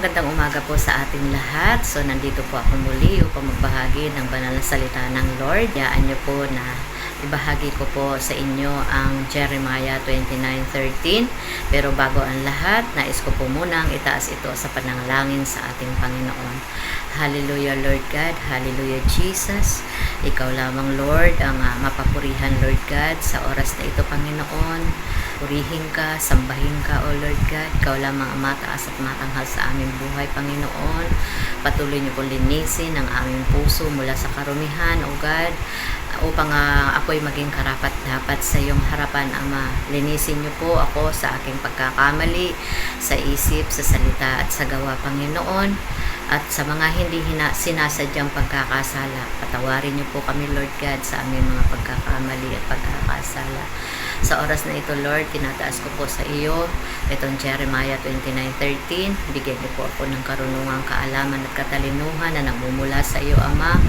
Magandang umaga po sa ating lahat. So, nandito po ako muli upang magbahagi ng banal na salita ng Lord. Hayaan niyo po na ibahagi ko po sa inyo ang Jeremiah 29:13. Pero bago ang lahat, nais ko po munang itaas ito sa panalangin sa ating Panginoon. Hallelujah, Lord God. Hallelujah, Jesus. Ikaw lamang, Lord, ang mapapurihan, Lord God, sa oras na ito, Panginoon. Purihin ka, sambahin ka, O Lord God. Ikaw lamang ang mataas at matanghal sa aming buhay, Panginoon. Patuloy niyo po linisin ang aming puso mula sa karumihan, O God, upang ako'y maging karapat-dapat sa iyong harapan, Ama. Linisin niyo po ako sa aking pagkakamali, sa isip, sa salita at sa gawa, Panginoon. At sa mga hindi sinasadyang pagkakasala, patawarin niyo po kami, Lord God, sa aming mga pagkakamali at pagkakasala. Sa oras na ito, Lord, tinataas ko po sa iyo itong Jeremiah 29:13. Bigyan niyo po ako ng karunungang kaalaman at katalinuhan na nagmumula sa iyo, Ama,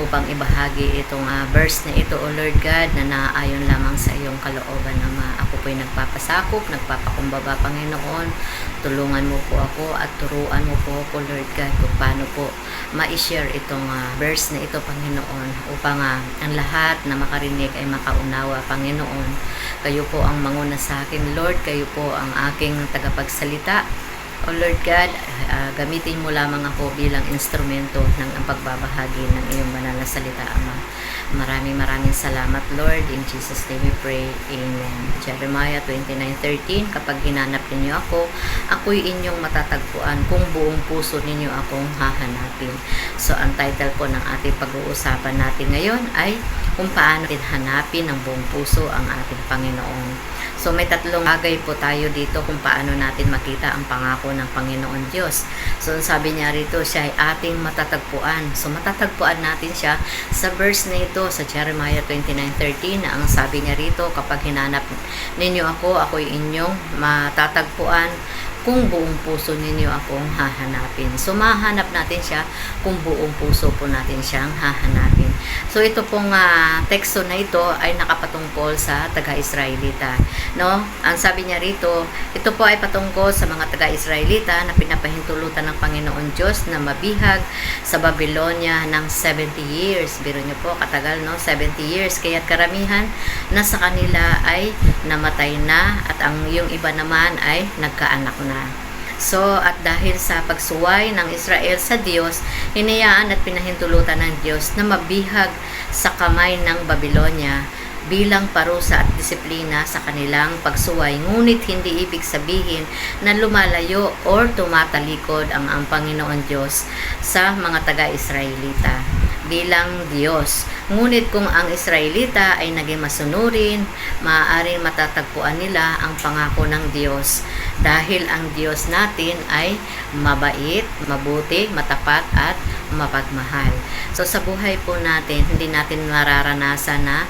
upang ibahagi itong verse na ito, O Lord God, na naaayon lamang sa iyong kalooban, Ama. Ako po'y nagpapasakop, nagpapakumbaba, Panginoon. Tulungan mo po ako at turuan mo po ako, Lord God, kung paano po ma-share itong verse na ito, Panginoon, upang ang lahat na makarinig ay makaunawa, Panginoon. Kayo po ang manguna sa akin, Lord. Kayo po ang aking tagapagsalita. O Lord God, gamitin mo lamang ako bilang instrumento ng pagbabahagi ng iyong banal na salita, Ama. Maraming salamat, Lord. In Jesus' name we pray. Amen. Jeremiah 29:13. Kapag hinanap ninyo ako, ako'y inyong matatagpuan. Kung buong puso ninyo akong hahanapin. So, ang title po ng ating pag-uusapan natin ngayon ay kung paano hanapin ng buong puso ang ating Panginoon. So, may tatlong bagay po tayo dito kung paano natin makita ang pangako ng Panginoon Diyos. So, sabi niya rito, siya ay ating matatagpuan. So, matatagpuan natin siya sa verse na ito, sa Jeremiah 29:13, na ang sabi niya rito, kapag hinanap ninyo ako, ako'y inyong matatagpuan. Kung buong puso ninyo akong hahanapin. So, mahanap natin siya kung buong puso po natin siyang hahanapin. So, ito pong teksto na ito ay nakapatungkol sa taga-Israelita. No? Ang sabi niya rito, ito po ay patungkol sa mga taga-Israelita na pinapahintulutan ng Panginoon Diyos na mabihag sa Babylonia ng 70 years. Biro niyo po, katagal, no? 70 years. Kaya karamihan na sa kanila ay namatay na at ang yung iba naman ay nagkaanak na. So, at dahil sa pagsuway ng Israel sa Diyos, hinayaan at pinahintulutan ng Diyos na mabihag sa kamay ng Babylonia bilang parusa at disiplina sa kanilang pagsuway. Ngunit hindi ibig sabihin na lumalayo or tumatalikod ang Panginoon Diyos sa mga taga-Israelita bilang Diyos. Ngunit kung ang Israelita ay naging masunurin, maaaring matatagpuan nila ang pangako ng Diyos dahil ang Diyos natin ay mabait, mabuti, matapat at mapagmahal. So sa buhay po natin, hindi natin mararanasan na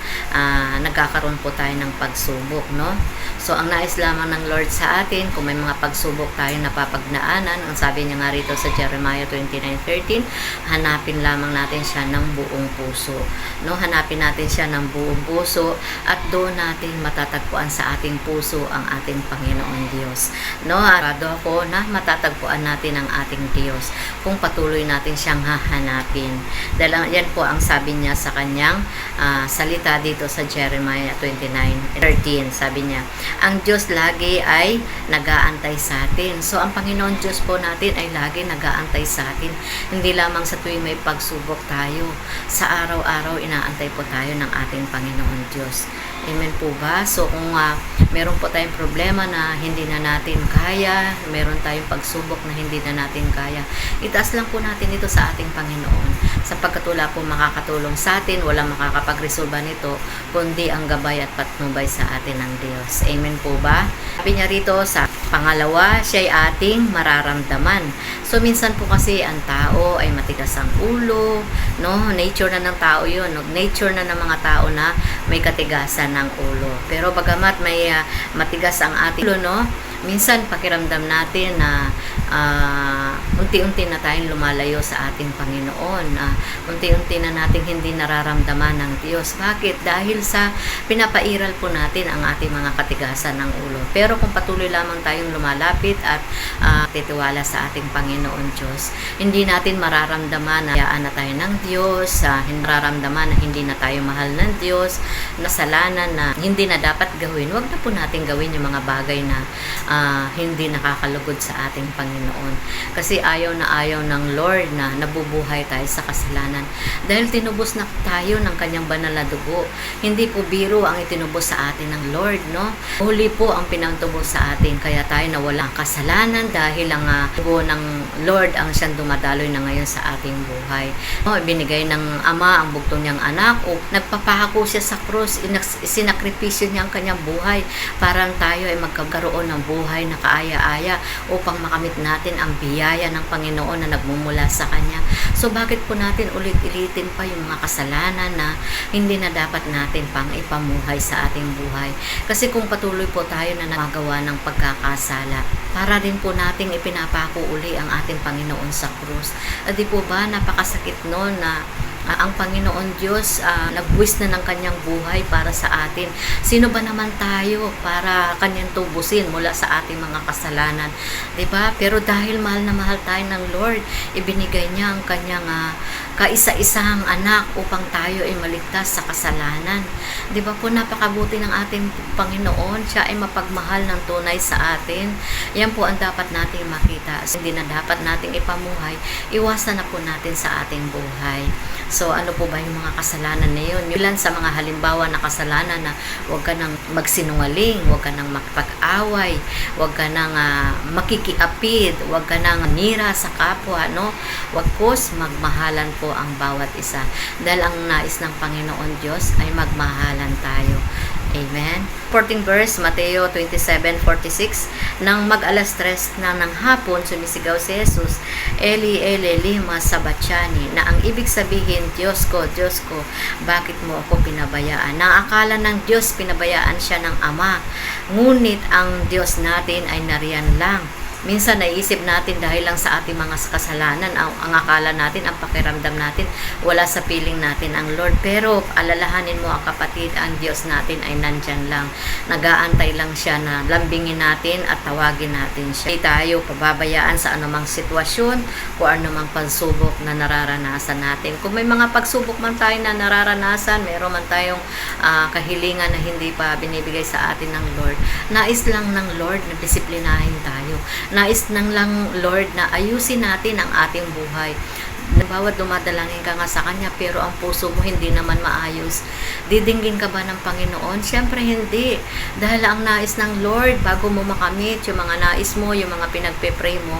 nagkakaroon po tayo ng pagsubok, no? So ang nais lamang ng Lord sa atin, kung may mga pagsubok tayo napapagnaanan, ang sabi niya nga rito sa Jeremiah 29:13, hanapin lamang natin siya ng buong puso. No, hanapin natin siya ng buong puso at doon natin matatagpuan sa ating puso ang ating Panginoon Diyos. No, arado ako na matatagpuan natin ang ating Diyos kung patuloy natin siyang hahanapin. Dahil yan po ang sabi niya sa kanyang salita dito sa Jeremiah 29:13. Sabi niya, ang Diyos lagi ay nag-aantay sa atin. So, ang Panginoon Diyos po natin ay lagi nag-aantay sa atin. Hindi lamang sa tuwing may pagsubok tayo. Sa araw-araw, inaantay po tayo ng ating Panginoon Diyos. Amen po ba? So, kung meron po tayong problema na hindi na natin kaya, meron tayong pagsubok na hindi na natin kaya, itaas lang po natin ito sa ating Panginoon. Sapagkat wala po makakatulong sa atin, walang makakapagresolba nito, kundi ang gabay at patnubay sa atin ng Diyos. Amen po ba? Sabi niya rito sa pangalawa, siya ay ating mararamdaman. So, minsan po kasi ang tao ay matigas ang ulo, no? Nature na ng tao yun, no? Nature na ng mga tao na may katigasan ng ulo. Pero bagamat may matigas ang ating ulo, no? Minsan pakiramdam natin na unti-unti na tayong lumalayo sa ating Panginoon. Unti-unti na nating hindi nararamdaman ng Diyos. Bakit? Dahil sa pinapairal po natin ang ating mga katigasan ng ulo. Pero kung patuloy lamang tayong lumalapit at titiwala sa ating Panginoon Diyos, hindi natin mararamdaman na hayaan na tayo ng Diyos, hindi mararamdaman na hindi na tayo mahal ng Diyos, nasalanan na hindi na dapat gawin. Huwag na po natin gawin yung mga bagay na hindi nakakalugod sa ating Panginoon. Kasi ayaw ng Lord na nabubuhay tayo sa kasalanan. Dahil tinubos na tayo ng kanyang banal na dugo. Hindi po biro ang itinubos sa atin ng Lord, no? Huli po ang pinantubos sa atin. Kaya tayo nawala ang kasalanan dahil ang dugo ng Lord ang siyang dumadaloy na ngayon sa ating buhay. Binigay ng Ama ang bugtong niyang anak o nagpapahako siya sa krus, sinakripisyo niya ang kanyang buhay para tayo ay magkakaroon ng buhay na kaaya-aya upang makamit natin ang biyaya ng Panginoon na nagmumula sa Kanya. So bakit po natin ulit-ulitin pa yung mga kasalanan na hindi na dapat natin pang ipamuhay sa ating buhay? Kasi kung patuloy po tayo na nagawa ng pagkakasala, para din po nating ipinapako uli ang ating Panginoon sa krus. Di po ba napakasakit noon na ang Panginoon Diyos nagbuwis na ng kanyang buhay para sa atin. Sino ba naman tayo para kanyang tubusin mula sa ating mga kasalanan? Diba? Pero dahil mahal na mahal tayo ng Lord, ibinigay niya ang kanyang kaisa-isang anak upang tayo ay maligtas sa kasalanan. Diba po, napakabuti ng ating Panginoon. Siya ay mapagmahal ng tunay sa atin. Yan po ang dapat nating makita. Hindi na dapat nating ipamuhay. Iwasan na po natin sa ating buhay. So, ano po ba yung mga kasalanan na yun? Ilan sa mga halimbawa na kasalanan na huwag ka nang magsinungaling, huwag ka nang makipag-away, huwag ka nang makikiapid, huwag ka nang nira sa kapwa, no? Huwag po, magmahalan po ang bawat isa. Dahil ang nais ng Panginoon Diyos ay magmahalan tayo. Amen. 14 verse, Mateo 27:46. Nang mag-alas 3 na ng hapon, sumisigaw si Jesus, Eli, Eli, lima sabachthani, na ang ibig sabihin, Diyos ko, bakit mo ako pinabayaan? Nang akala ng Diyos, pinabayaan siya ng Ama. Ngunit ang Diyos natin ay nariyan lang. Minsan naisip natin dahil lang sa ating mga kasalanan, ang akala natin, ang pakiramdam natin, wala sa piling natin ang Lord. Pero alalahanin mo ang kapatid, ang Diyos natin ay nandyan lang. Nag-aantay lang siya na lambingin natin at tawagin natin siya. Hindi tayo pababayaan sa anumang sitwasyon o anumang pagsubok na nararanasan natin. Kung may mga pagsubok man tayo na nararanasan, meron man tayong kahilingan na hindi pa binibigay sa atin ng Lord, nais lang ng Lord na disiplinahin tayo. Nais nang lang Lord na ayusin natin ang ating buhay. Bawat dumadalangin ka nga sa Kanya pero ang puso mo hindi naman maayos. Didinggin ka ba ng Panginoon? Siyempre hindi. Dahil ang nais ng Lord, bago mo makamit yung mga nais mo, yung mga pinagpe-pray mo,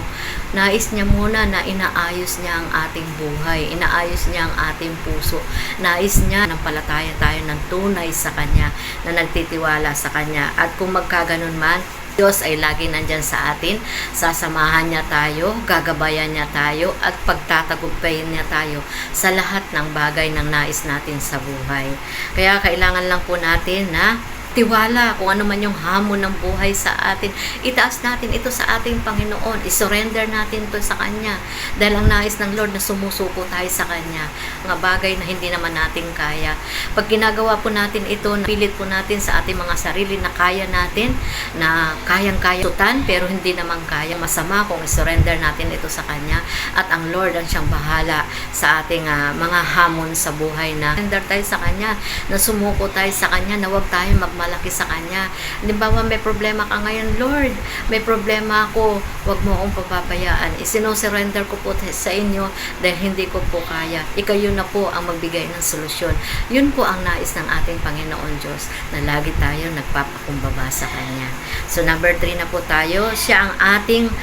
nais niya muna na inaayos niya ang ating buhay. Inaayos niya ang ating puso. Nais niya na palataya tayo ng tunay sa Kanya, na nagtitiwala sa Kanya. At kung magkaganon man, Diyos ay lagi nandyan sa atin, sasamahan niya tayo, gagabayan niya tayo, at pagtatagumpayin niya tayo sa lahat ng bagay ng nais natin sa buhay. Kaya kailangan lang po natin na tiwala kung ano man yung hamon ng buhay sa atin. Itaas natin ito sa ating Panginoon. I-surrender natin ito sa Kanya. Dahil ang nais ng Lord na sumusuko tayo sa Kanya. Mga bagay na hindi naman natin kaya. Pag ginagawa po natin ito, pilit po natin sa ating mga sarili na kaya natin, na kayang-kaya tutan, pero hindi naman kaya. Masama kung i-surrender natin ito sa Kanya. At ang Lord ang siyang bahala sa ating mga hamon sa buhay na surrender tayo sa Kanya, na sumuko tayo sa Kanya, na huwag tayo malaki sa Kanya. Halimbawa, may problema ka ngayon, Lord, may problema ako, huwag mo akong papabayaan. Isino-surrender ko po sa inyo dahil hindi ko po kaya. Ikayo na po ang magbigay ng solusyon. Yun po ang nais ng ating Panginoon Diyos, na lagi tayo nagpapakumbaba sa Kanya. So, number 3 na po tayo. Siya ang ating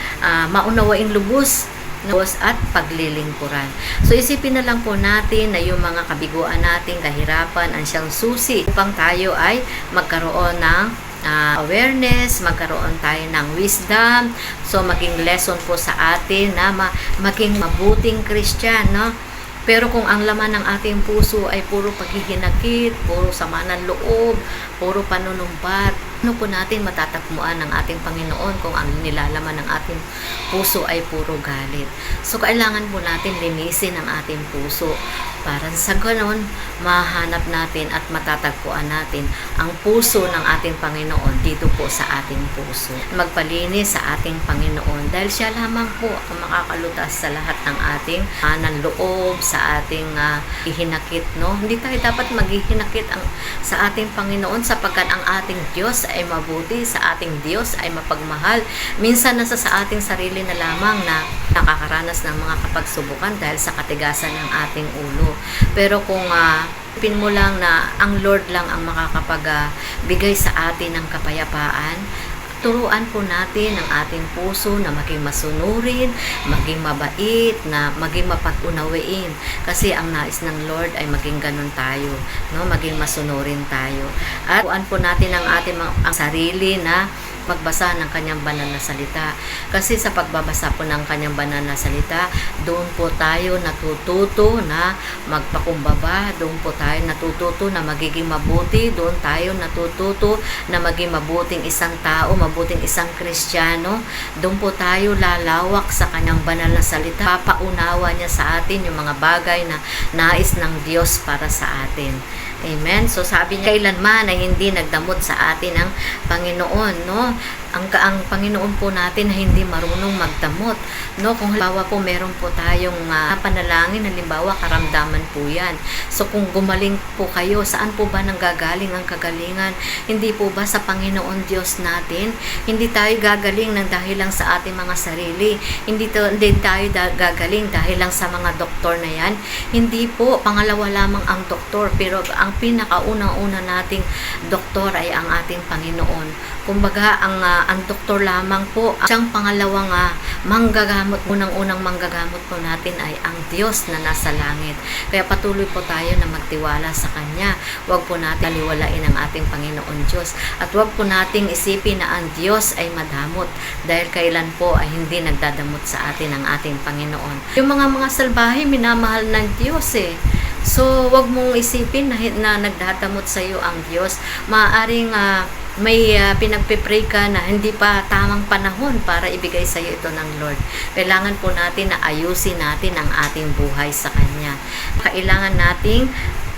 maunawaing lubos at paglilingkuran. So isipin na lang po natin na yung mga kabiguan natin, kahirapan, ang siyang susi upang tayo ay magkaroon ng awareness, magkaroon tayo ng wisdom. So maging lesson po sa atin na maging mabuting Christian, no? Pero kung ang laman ng ating puso ay puro paghihinakit, puro sama ng loob, puro panunumbat, Ano po natin matatagpuan ng ating Panginoon kung ang nilalaman ng ating puso ay puro galit. So, kailangan po natin linisin ang ating puso para sa ganoon mahanap natin at matatagpuan natin ang puso ng ating Panginoon dito po sa ating puso. Magpalinis sa ating Panginoon dahil siya lamang po ang makakalutas sa lahat ng ating ng loob, sa ating hihinakit, no? Hindi tayo dapat maghihinakit sa ating Panginoon sapagkat ang ating Diyos ay mabuti, sa ating Diyos ay mapagmahal. Minsan nasa sa ating sarili na lamang na nakakaranas ng mga kapagsubukan dahil sa katigasan ng ating ulo. Pero kung pin mo lang na ang Lord lang ang makakapagbigay sa atin ng kapayapaan, turuan po natin ang ating puso na maging masunurin, maging mabait, na maging mapag-unawain. Kasi ang nais ng Lord ay maging ganun tayo, no? Maging masunurin tayo. At turuan po natin ang ating ang sarili na pagbasa ng kanyang banal na salita. Kasi sa pagbabasa po ng kanyang banal na salita, doon po tayo natututo na magpakumbaba, doon po tayo natututo na magiging mabuti, doon tayo natututo na maging mabuting isang tao, mabuting isang Kristiyano. Doon po tayo lalawak sa kanyang banal na salita. Papaunawa niya sa atin yung mga bagay na nais ng Diyos para sa atin. Amen. So sabi niya, kailanman ay hindi nagdamot sa atin ang Panginoon, no? Ang Panginoon po natin ay hindi marunong magdamot, no? Kung halimbawa po meron po tayong panalangin, halimbawa karamdaman po yan. So kung gumaling po kayo, saan po ba nanggagaling ang kagalingan? Hindi po ba sa Panginoon Diyos natin? Hindi tayo gagaling ng dahil lang sa ating mga sarili. Hindi tayo gagaling dahil lang sa mga doktor na yan. Hindi po, pangalawa lamang ang doktor, pero ang pinakaunang-una nating doktor ay ang ating Panginoon. Kumbaga, ang doktor lamang po, siyang pangalawang manggagamot, unang-unang manggagamot po natin ay ang Diyos na nasa langit. Kaya patuloy po tayo na magtiwala sa Kanya. Huwag po natin aliwalain ang ating Panginoon Diyos. At huwag po nating isipin na ang Diyos ay madamot dahil kailan po ay hindi nagdadamot sa atin ang ating Panginoon. Yung mga salbahe, minamahal ng Diyos eh. So, wag mong isipin na nagdadamot sa iyo ang Diyos. Maaaring may pinagpipray ka na hindi pa tamang panahon para ibigay sa iyo ito ng Lord. Kailangan po natin na ayusin natin ang ating buhay sa Kanya. Kailangan nating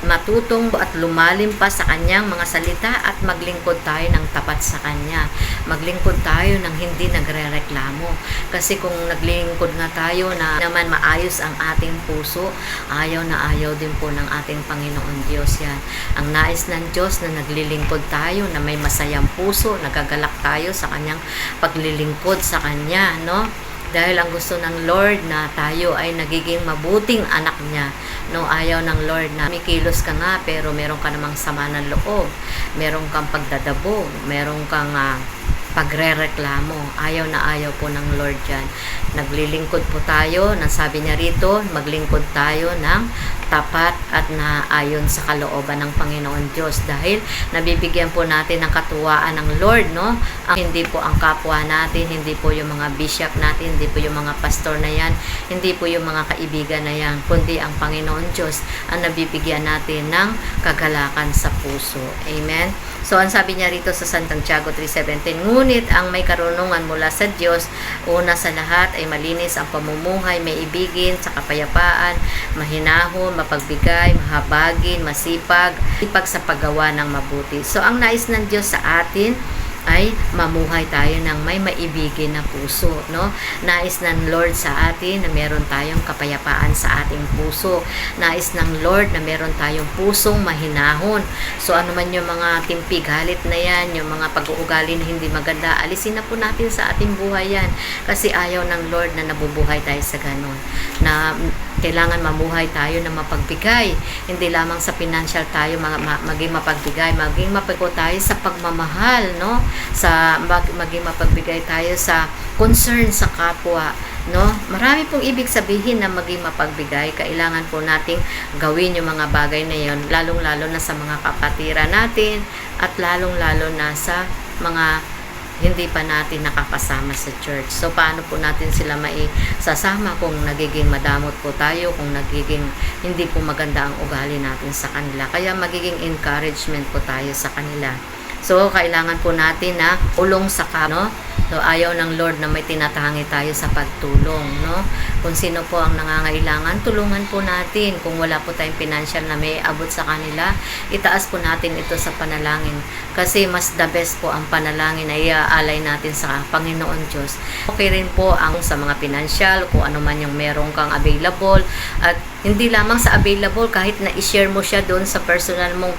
matutong at lumalim pa sa kanyang mga salita at maglingkod tayo ng tapat sa kanya. Maglingkod tayo ng hindi nagrereklamo. Kasi kung naglingkod nga tayo na naman maayos ang ating puso, ayaw na ayaw din po ng ating Panginoon Diyos yan. Ang nais ng Diyos na naglilingkod tayo, na may masayang puso, nagagalak tayo sa kanyang paglilingkod sa kanya, no? Dahil ang gusto ng Lord na tayo ay nagiging mabuting anak niya. No, ayaw ng Lord na mikilos ka nga pero meron ka namang sama ng loob. Meron kang pagdadabo, meron kang pagrereklamo. Ayaw na ayaw po ng Lord yan. Naglilingkod po tayo, nasabi niya rito, maglingkod tayo ng tapat at naayon sa kalooban ng Panginoon Diyos, dahil nabibigyan po natin ng katuwaan ng Lord, no? Hindi po ang kapwa natin, hindi po yung mga bishop natin, hindi po yung mga pastor na yan, hindi po yung mga kaibigan na yan, kundi ang Panginoon Diyos ang nabibigyan natin ng kagalakan sa puso. Amen? So, ang sabi niya rito sa Santiago 3:17, ngunit ang may karunungan mula sa Diyos, una sa lahat ay malinis ang pamumuhay, may ibigin, sa kapayapaan, mahinahon, mapagbigay, mahabagin, masipag, ipag sa paggawa ng mabuti. So, ang nais ng Diyos sa atin ay mamuhay tayo ng may maibigin na puso, no? Nais ng Lord sa atin na meron tayong kapayapaan sa ating puso. Nais ng Lord na meron tayong pusong mahinahon. So ano man yung mga timpi, galit na yan, yung mga pag-uugali na hindi maganda, alisin na po natin sa ating buhay yan. Kasi ayaw ng Lord na nabubuhay tayo sa ganon. Na kailangan mamuhay tayo na mapagbigay. Hindi lamang sa financial tayo maging mapagbigay, maging mapagpo tayo sa pagmamahal, no? Maging mapagbigay tayo sa concern sa kapwa, no? Marami pong ibig sabihin na maging mapagbigay. Kailangan po nating gawin yung mga bagay na yon, lalong-lalo na sa mga kapatiran natin at lalong-lalo na sa mga hindi pa natin nakakasama sa church. So, paano po natin sila maisasama kung nagiging madamot po tayo, kung nagiging hindi po maganda ang ugali natin sa kanila. Kaya magiging encouragement po tayo sa kanila. So, kailangan po natin na ulong sa no? So, ayaw ng Lord na may tinatangi tayo sa pagtulong, no? Kung sino po ang nangangailangan, tulungan po natin. Kung wala po tayong financial na may abot sa kanila, itaas po natin ito sa panalangin. Kasi mas the best po ang panalangin na iaalay natin sa Panginoon Diyos. Okay rin po ang sa mga financial, kung ano man yung meron kang available. At hindi lamang sa available, kahit na i-share mo siya doon sa personal mong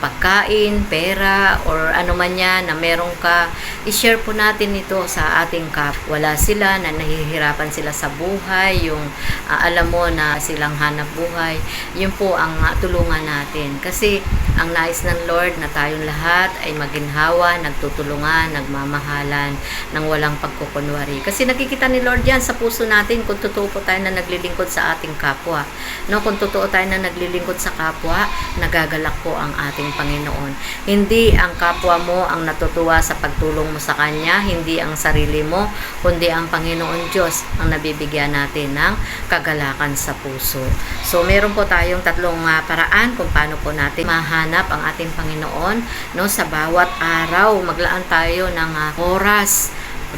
pagkain, pera, or ano man yan na meron ka, i-share po natin ito sa ating wala sila, na nahihirapan sila sa buhay, yung alam mo na silang hanap buhay, yun po ang tulungan natin. Kasi ang nais ng Lord na tayong lahat ay maginhawa, nagtutulungan, nagmamahalan, nang walang pagkukunwari. Kasi nakikita ni Lord yan sa puso natin kung totoo po tayo na naglilingkod sa ating kapwa. No, kung totoo tayo na naglilingkod sa kapwa, nagagalak po ang ating Panginoon. Hindi ang kapwa mo ang natutuwa sa pagtulong mo sa Kanya, hindi ang sarili mo, kundi ang Panginoon Diyos ang nabibigyan natin ng kagalakan sa puso. So, meron po tayong tatlong paraan kung paano po natin mahanap ang ating Panginoon, no, sa bawat araw. Maglaan tayo ng oras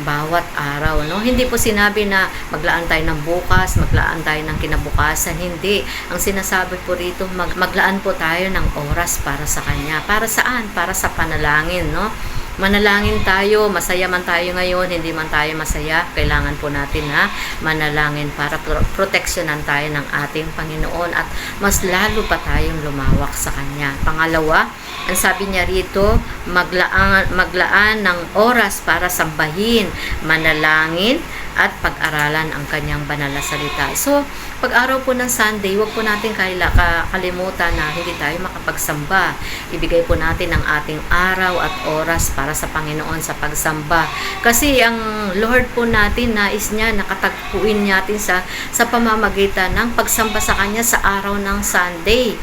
bawat araw, no? Hindi po sinabi na maglaan tayo ng bukas, maglaan tayo ng kinabukasan, hindi. Ang sinasabi po rito, maglaan po tayo ng oras para sa Kanya. Para saan? Para sa panalangin, no? Manalangin tayo, masaya man tayo ngayon, hindi man tayo masaya, kailangan po natin na manalangin para proteksyonan tayo ng ating Panginoon at mas lalo pa tayong lumawak sa Kanya. Pangalawa, ang sabi niya rito, maglaan ng oras para sambahin, manalangin, at pag-aralan ang Kanyang banal na salita. So, pag-araw po ng Sunday, huwag po natin kalimutan na hindi tayo makapagsamba. Ibigay po natin ang ating araw at oras para sa Panginoon sa pagsamba. Kasi ang Lord po natin, nais niya, nakatagpuin natin sa pamamagitan ng pagsamba sa Kanya sa araw ng Sunday.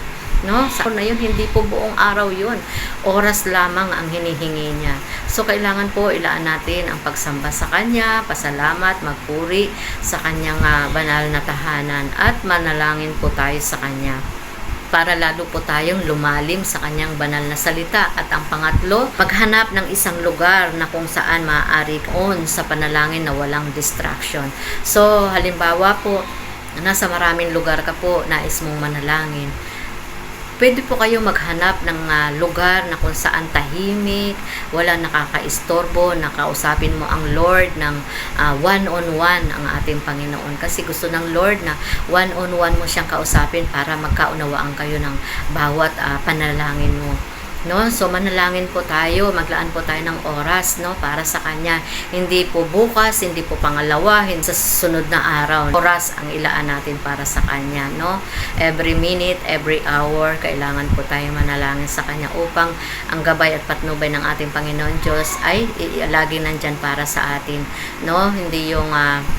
No? Sa na yun, hindi po buong araw yun. Oras lamang ang hinihingi niya. So, kailangan po ilaan natin ang pagsamba sa Kanya, pasalamat, magpuri sa Kanyang banal na tahanan, at manalangin po tayo sa Kanya para lalo po tayong lumalim sa Kanyang banal na salita. At ang pangatlo, maghanap ng isang lugar na kung saan maaari on sa panalangin na walang distraction. So, halimbawa po, nasa maraming lugar ka po, nais mong manalangin, pwede po kayo maghanap ng lugar na kung saan tahimik, wala nakakaistorbo, nakausapin mo ang Lord ng one-on-one ang ating Panginoon. Kasi gusto ng Lord na one-on-one mo siyang kausapin para magkaunawaan kayo ng bawat panalangin mo. No? So, manalangin po tayo, maglaan po tayo ng oras, no, para sa Kanya. Hindi po bukas, hindi po pangalawa, hindi sa susunod na araw. Oras ang ilaan natin para sa Kanya, no? Every minute, every hour, kailangan po tayo manalangin sa Kanya upang ang gabay at patnubay ng ating Panginoon Diyos ay lagi nandyan para sa atin, no? Hindi yung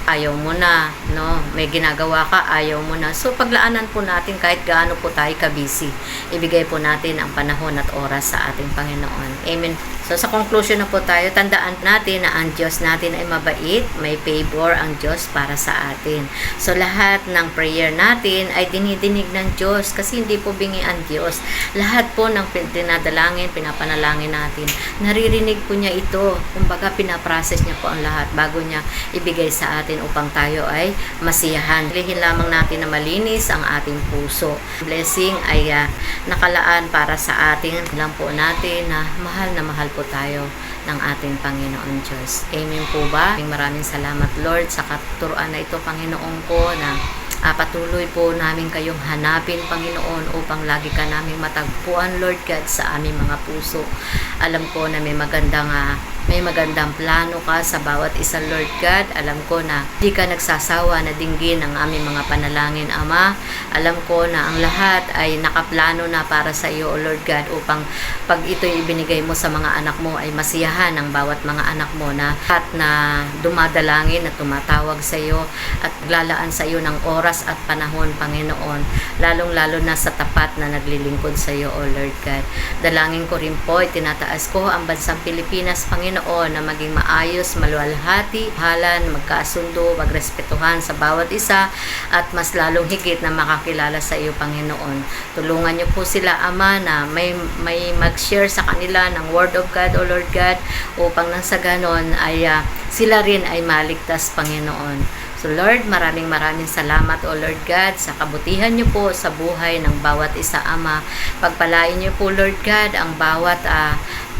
ayaw mo na, no? May ginagawa ka, ayaw mo na. So, paglaanan po natin kahit gaano po tayo ka-busy. Ibigay po natin ang panahon at oras sa ating Panginoon. Amen. So, sa conclusion na po tayo, tandaan natin na ang Diyos natin ay mabait, may favor ang Diyos para sa atin. So, lahat ng prayer natin ay dinidinig ng Diyos kasi hindi po bingi ang Diyos. Lahat po ng dinadalangin, pinapanalangin natin, naririnig po niya ito. Kumbaga, pinaprocess niya po ang lahat bago niya ibigay sa atin upang tayo ay masiyahan. Pilihin lamang natin na malinis ang ating puso. Blessing ay nakalaan para sa atin. Alam po natin na mahal po tayo ng ating Panginoon Diyos. Amen po ba? Maraming salamat, Lord, sa katuruan na ito, Panginoon ko, na patuloy po namin kayong hanapin, Panginoon, upang lagi ka namin matagpuan, Lord God, sa aming mga puso. Alam ko na may magandang plano ka sa bawat isa, Lord God. Alam ko na di ka nagsasawa na dinggin ang aming mga panalangin, Ama. Alam ko na ang lahat ay nakaplano na para sa iyo, O Lord God, upang pag ito'y ibinigay mo sa mga anak mo ay masiyahan ang bawat mga anak mo na at na dumadalangin at tumatawag sa iyo at lalaan sa iyo ng oras at panahon, Panginoon, lalong-lalo na sa tapat na naglilingkod sa iyo, O Lord God. Dalangin ko rin po, itinataas ko ang bansang Pilipinas, Panginoon, Panginoon, na maging maayos, maluwalhati, halan, magkasundo, magrespetuhan sa bawat isa, at mas lalong higit na makakilala sa iyo, Panginoon. Tulungan niyo po sila, Ama, na may mag-share sa kanila ng Word of God, O Lord God, upang nang sa ganon ay sila rin ay maligtas, Panginoon. So Lord, maraming salamat, O Lord God, sa kabutihan niyo po sa buhay ng bawat isa, Ama. Pagpalain niyo po, Lord God, ang bawat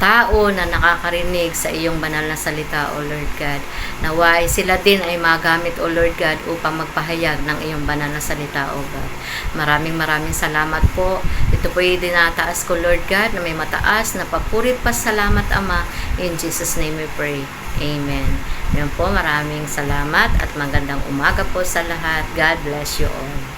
tao na nakakarinig sa iyong banal na salita, O Lord God. Naway sila din ay magamit, O Lord God, upang magpahayag ng iyong banal na salita, O God. Maraming salamat po. Ito po ay dinataas ko, Lord God, na may mataas na papurit pa salamat, Ama. In Jesus' name we pray. Amen. Yan po, maraming salamat at magandang umaga po sa lahat. God bless you all.